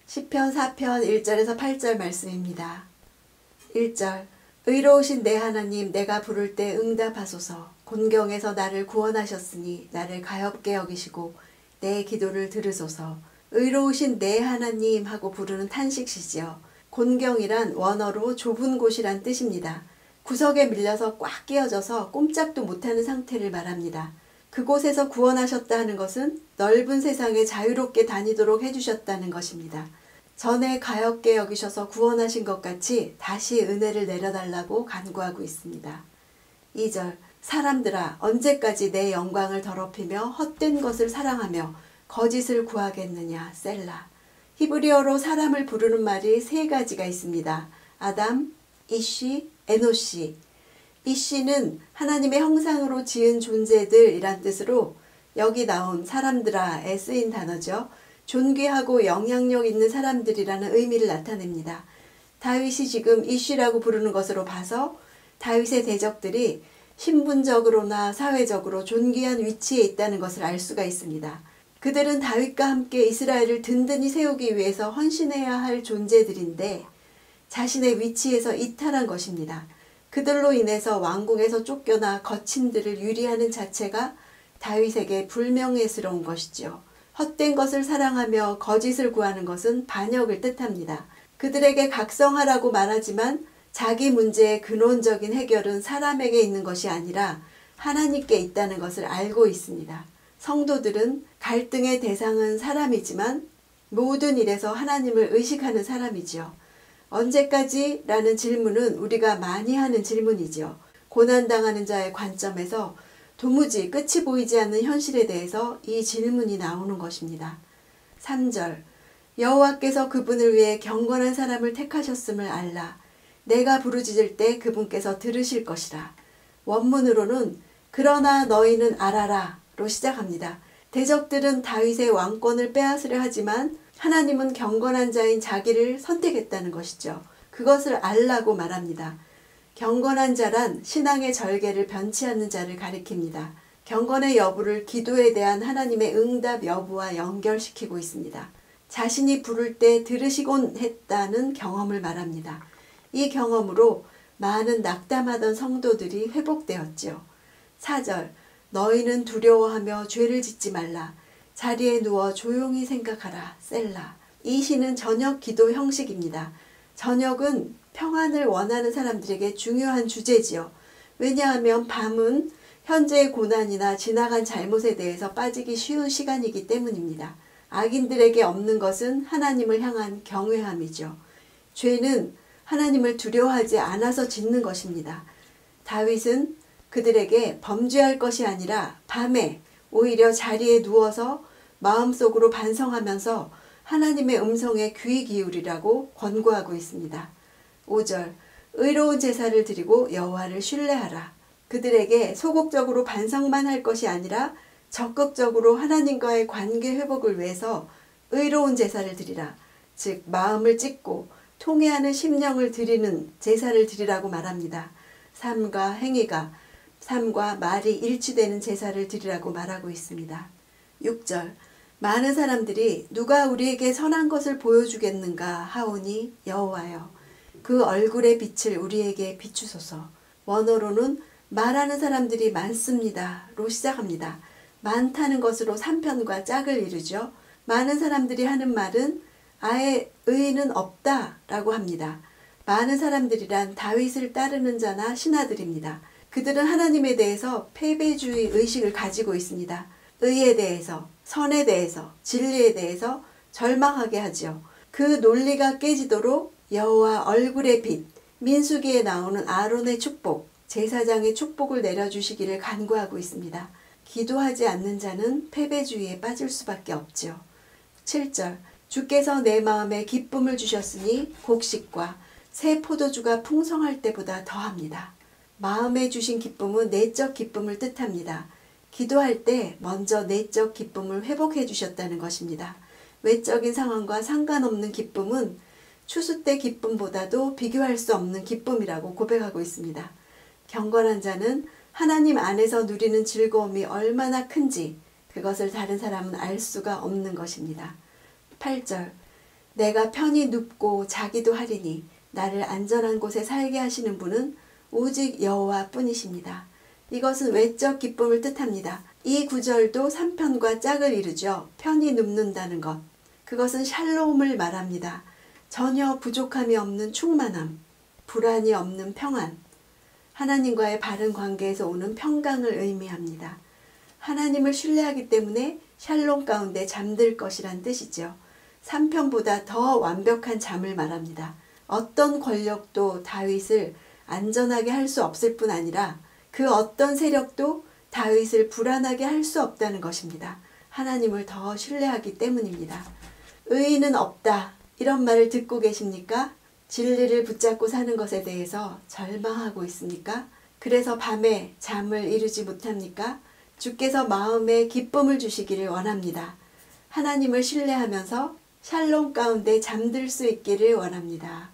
시편 4편 1절에서 8절 말씀입니다. 1절 의로우신 내 하나님 내가 부를 때 응답하소서. 곤경에서 나를 구원하셨으니 나를 가엾게 여기시고 내 기도를 들으소서. 의로우신 내 하나님 하고 부르는 탄식시지요. 곤경이란 원어로 좁은 곳이란 뜻입니다. 구석에 밀려서 꽉 끼어져서 꼼짝도 못하는 상태를 말합니다. 그곳에서 구원하셨다 하는 것은 넓은 세상에 자유롭게 다니도록 해주셨다는 것입니다. 전에 가엾게 여기셔서 구원하신 것 같이 다시 은혜를 내려달라고 간구하고 있습니다. 2절 사람들아 언제까지 내 영광을 더럽히며 헛된 것을 사랑하며 거짓을 구하겠느냐 셀라. 히브리어로 사람을 부르는 말이 세 가지가 있습니다. 아담, 이시, 에노시. 이시는 하나님의 형상으로 지은 존재들이란 뜻으로 여기 나온 사람들아에 쓰인 단어죠. 존귀하고 영향력 있는 사람들이라는 의미를 나타냅니다. 다윗이 지금 이시라고 부르는 것으로 봐서 다윗의 대적들이 신분적으로나 사회적으로 존귀한 위치에 있다는 것을 알 수가 있습니다. 그들은 다윗과 함께 이스라엘을 든든히 세우기 위해서 헌신해야 할 존재들인데 자신의 위치에서 이탈한 것입니다. 그들로 인해서 왕궁에서 쫓겨나 거친들을 유리하는 자체가 다윗에게 불명예스러운 것이죠. 헛된 것을 사랑하며 거짓을 구하는 것은 반역을 뜻합니다. 그들에게 각성하라고 말하지만 자기 문제의 근원적인 해결은 사람에게 있는 것이 아니라 하나님께 있다는 것을 알고 있습니다. 성도들은 갈등의 대상은 사람이지만 모든 일에서 하나님을 의식하는 사람이지요. 언제까지? 라는 질문은 우리가 많이 하는 질문이지요. 고난당하는 자의 관점에서 도무지 끝이 보이지 않는 현실에 대해서 이 질문이 나오는 것입니다. 3절 여호와께서 그분을 위해 경건한 사람을 택하셨음을 알라. 내가 부르짖을 때 그분께서 들으실 것이라. 원문으로는 그러나 너희는 알아라 로 시작합니다. 대적들은 다윗의 왕권을 빼앗으려 하지만 하나님은 경건한 자인 자기를 선택했다는 것이죠. 그것을 알라고 말합니다. 경건한 자란 신앙의 절개를 변치 않는 자를 가리킵니다. 경건의 여부를 기도에 대한 하나님의 응답 여부와 연결시키고 있습니다. 자신이 부를 때 들으시곤 했다는 경험을 말합니다. 이 경험으로 많은 낙담하던 성도들이 회복되었지요. 4절 너희는 두려워하며 죄를 짓지 말라. 자리에 누워 조용히 생각하라. 셀라. 이 시는 저녁 기도 형식입니다. 저녁은 평안을 원하는 사람들에게 중요한 주제지요. 왜냐하면 밤은 현재의 고난이나 지나간 잘못에 대해서 빠지기 쉬운 시간이기 때문입니다. 악인들에게 없는 것은 하나님을 향한 경외함이죠. 죄는 하나님을 두려워하지 않아서 짓는 것입니다. 다윗은 그들에게 범죄할 것이 아니라 밤에 오히려 자리에 누워서 마음속으로 반성하면서 하나님의 음성에 귀 기울이라고 권고하고 있습니다. 5절 의로운 제사를 드리고 여호와를 신뢰하라. 그들에게 소극적으로 반성만 할 것이 아니라 적극적으로 하나님과의 관계 회복을 위해서 의로운 제사를 드리라. 즉 마음을 찢고 통회하는 심령을 드리는 제사를 드리라고 말합니다. 삶과 행위가 삶과 말이 일치되는 제사를 드리라고 말하고 있습니다. 6절 많은 사람들이 누가 우리에게 선한 것을 보여주겠는가 하오니 여호와여 그 얼굴의 빛을 우리에게 비추소서. 원어로는 말하는 사람들이 많습니다 로 시작합니다. 많다는 것으로 3편과 짝을 이루죠. 많은 사람들이 하는 말은 아예 의의는 없다 라고 합니다. 많은 사람들이란 다윗을 따르는 자나 신하들입니다. 그들은 하나님에 대해서 패배주의 의식을 가지고 있습니다. 의에 대해서, 선에 대해서, 진리에 대해서 절망하게 하죠. 그 논리가 깨지도록 여호와 얼굴의 빛, 민수기에 나오는 아론의 축복, 제사장의 축복을 내려주시기를 간구하고 있습니다. 기도하지 않는 자는 패배주의에 빠질 수밖에 없죠. 7절 주께서 내 마음에 기쁨을 주셨으니 곡식과 새 포도주가 풍성할 때보다 더합니다. 마음에 주신 기쁨은 내적 기쁨을 뜻합니다. 기도할 때 먼저 내적 기쁨을 회복해 주셨다는 것입니다. 외적인 상황과 상관없는 기쁨은 추수 때 기쁨보다도 비교할 수 없는 기쁨이라고 고백하고 있습니다. 경건한 자는 하나님 안에서 누리는 즐거움이 얼마나 큰지 그것을 다른 사람은 알 수가 없는 것입니다. 8절 내가 편히 눕고 자기도 하리니 나를 안전한 곳에 살게 하시는 분은 오직 여호와 뿐이십니다. 이것은 외적 기쁨을 뜻합니다. 이 구절도 3편과 짝을 이루죠. 편히 눕는다는 것. 그것은 샬롬을 말합니다. 전혀 부족함이 없는 충만함, 불안이 없는 평안, 하나님과의 바른 관계에서 오는 평강을 의미합니다. 하나님을 신뢰하기 때문에 샬롬 가운데 잠들 것이란 뜻이죠. 3편보다 더 완벽한 잠을 말합니다. 어떤 권력도 다윗을 안전하게 할 수 없을 뿐 아니라 그 어떤 세력도 다윗을 불안하게 할 수 없다는 것입니다. 하나님을 더 신뢰하기 때문입니다. 의인은 없다. 이런 말을 듣고 계십니까? 진리를 붙잡고 사는 것에 대해서 절망하고 있습니까? 그래서 밤에 잠을 이루지 못합니까? 주께서 마음에 기쁨을 주시기를 원합니다. 하나님을 신뢰하면서 샬롬 가운데 잠들 수 있기를 원합니다.